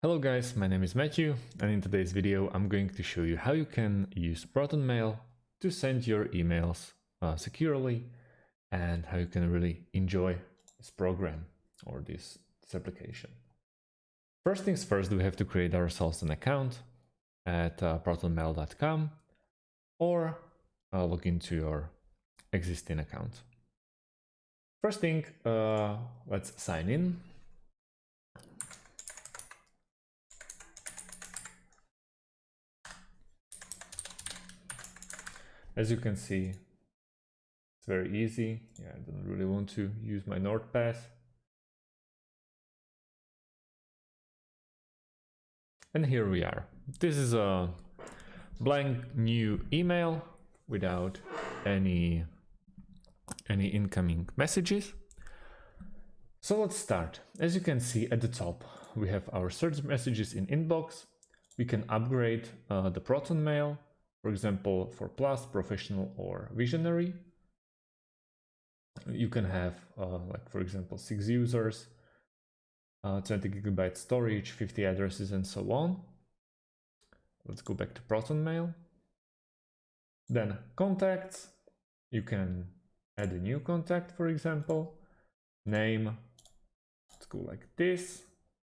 Hello guys, my name is Matthew, and in today's video I'm going to show you how you can use Protonmail to send your emails securely and how you can really enjoy this program or this application. First things first, we have to create ourselves an account at protonmail.com or log into your existing account. First thing, let's sign in. As you can see, it's very easy. Yeah, I don't really want to use my Notepad. And here we are. This is a blank new email without any incoming messages. So let's start. As you can see at the top, we have our search messages in inbox. We can upgrade the Protonmail, for example, for Plus, Professional or Visionary. You can have, like for example, 6 users, 20 GB storage, 50 addresses, and so on. Let's go back to Protonmail. Then contacts. You can add a new contact, for example. Name. Let's go like this.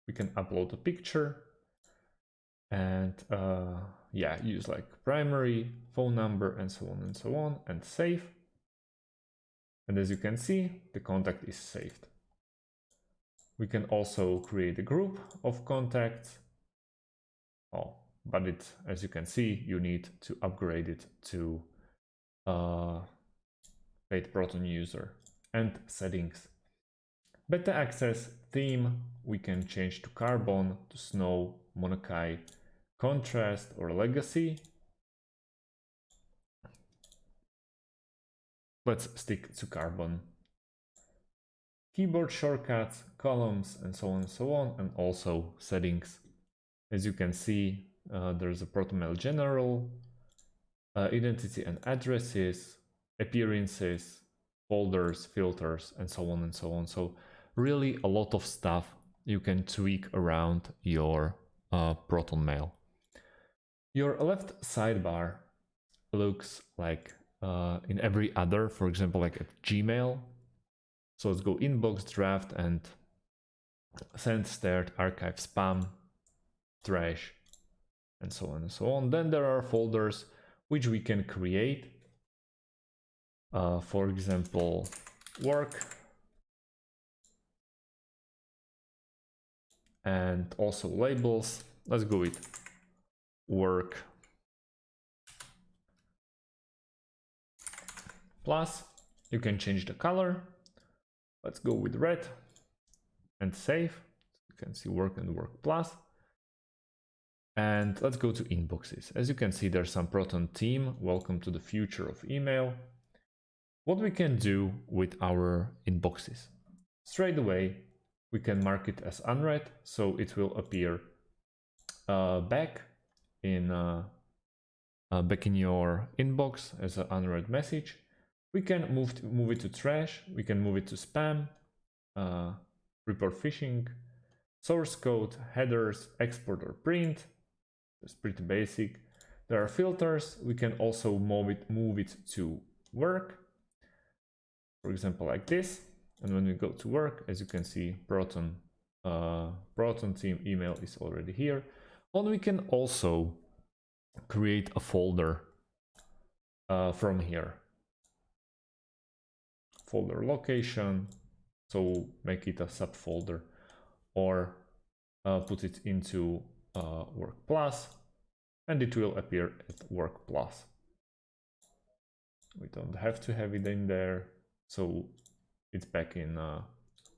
We can upload a picture. And yeah, use like primary, phone number, and so on, and save. And as you can see, the contact is saved. We can also create a group of contacts. Oh, but as you can see, you need to upgrade it to paid Proton user. And settings. Beta access theme, we can change to carbon, to snow, monokai, contrast, or legacy. Let's stick to carbon. Keyboard shortcuts, columns, and so on, and also settings. As you can see, there's a Protonmail general, identity and addresses, appearances, folders, filters, and so on. So really a lot of stuff you can tweak around your Protonmail. Your left sidebar looks like in every other, for example, like at Gmail. So let's go inbox, draft, and send, start, archive, spam, trash, and so on. Then there are folders which we can create. For example, work, and also labels. Let's go with work plus. You can change the color. Let's go with red and save. You can see work and work plus. And let's go to inboxes. As you can see, there's some Proton theme. Welcome to the future of email. What we can do with our inboxes. Straight away, we can mark it as unread, so it will appear back in your inbox as an unread message. We can move it to trash. We can move it to spam, report phishing, source code, headers, export or print. It's pretty basic. There are filters. We can also move it to work. For example, like this. And when we go to work, as you can see, Proton theme email is already here. And we can also create a folder from here. Folder location, so make it a subfolder, or put it into work plus, and it will appear at work plus. We don't have to have it in there, so it's back in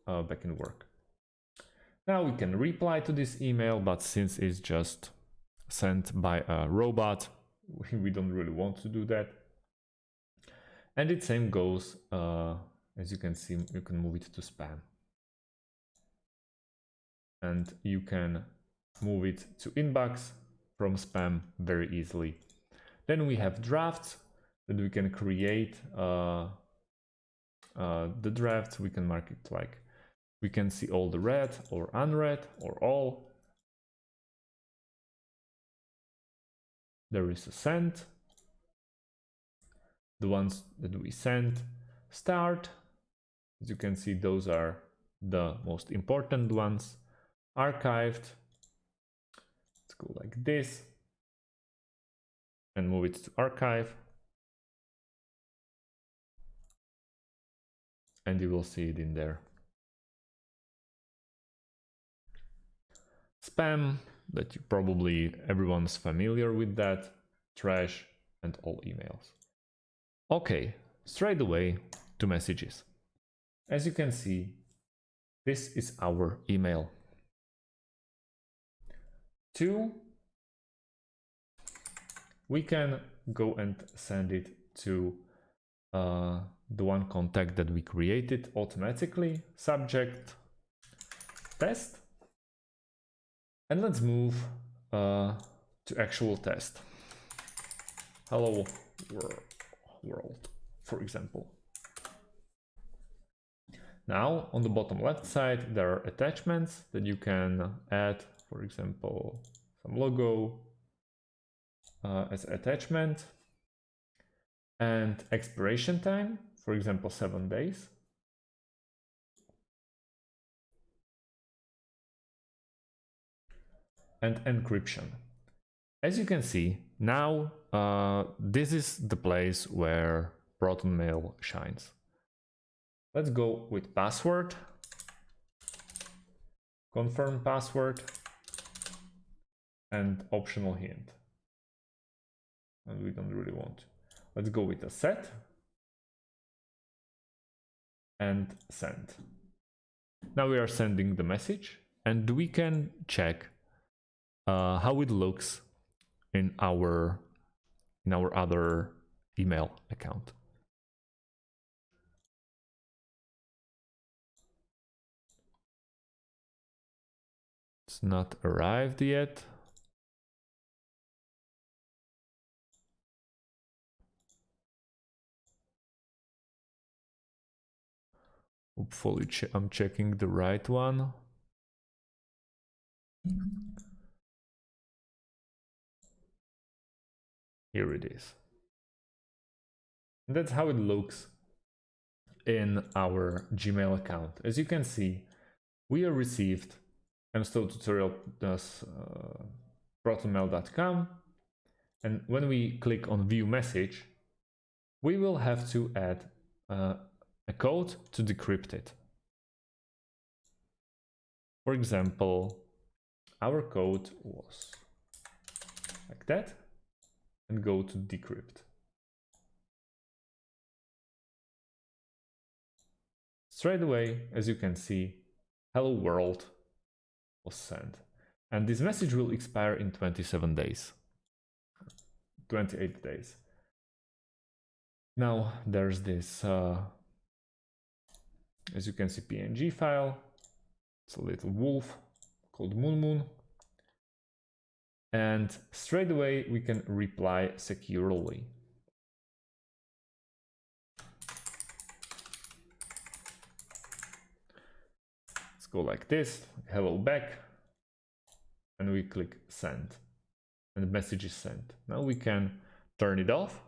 work. Now we can reply to this email, but since it's just sent by a robot, we don't really want to do that. And the same goes, as you can see, you can move it to spam. And you can move it to inbox from spam very easily. Then we have drafts that we can create. The drafts, we can mark it like, we can see all the read or unread or all. there is a send. The ones that we sent start. As you can see, those are the most important ones. Archived. Let's go like this and move it to archive. And you will see it in there. Spam, that you probably everyone's familiar with that. Trash and all emails. Okay, straight away to messages. As you can see, this is our email. 2, we can go and send it to the one contact that we created automatically. Subject, test. And let's move to actual test. Hello world, for example. Now on the bottom left side, there are attachments that you can add, for example, some logo as attachment, and expiration time, for example, 7 days. And encryption. As you can see, now this is the place where Protonmail shines. Let's go with password, confirm password, and optional hint. And we don't really want to. Let's go with a set and send. Now we are sending the message, and we can check how it looks in our other email account. It's not arrived yet. Hopefully I'm checking the right one. Here it is. And that's how it looks in our Gmail account. As you can see, we are received mstotutorial.protonmail.com, and when we click on view message, we will have to add a code to decrypt it. For example, our code was like that, and go to decrypt. Straight away, as you can see, hello world was sent. And this message will expire in 27 days. 28 days. Now there's this, as you can see, PNG file. It's a little wolf called Moon. And straight away we can reply securely. Let's go like this, hello back, and we click send, and the message is sent. Now we can turn it off,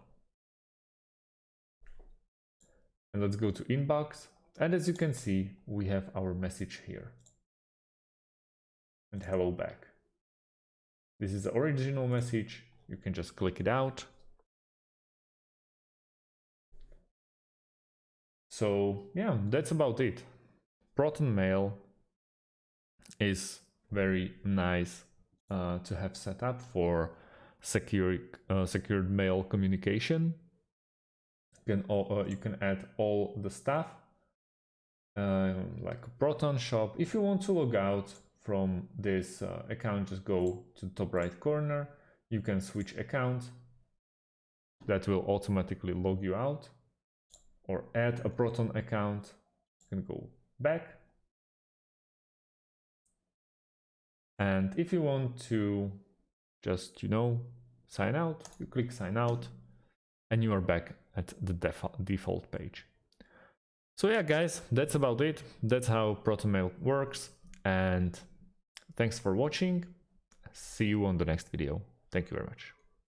and let's go to inbox, and as you can see, we have our message here, and hello back. This is the original message. You can just click it out. So yeah, that's about it. Protonmail is very nice to have set up for secured mail communication. You can add all the stuff like a Proton shop. If you want to log out from this account, just go to the top right corner. You can switch account. That will automatically log you out, or add a Proton account. You can go back. And if you want to just, sign out, you click sign out, and you are back at the default page. So yeah, guys, that's about it. That's how Protonmail works. And thanks for watching. See you on the next video. Thank you very much.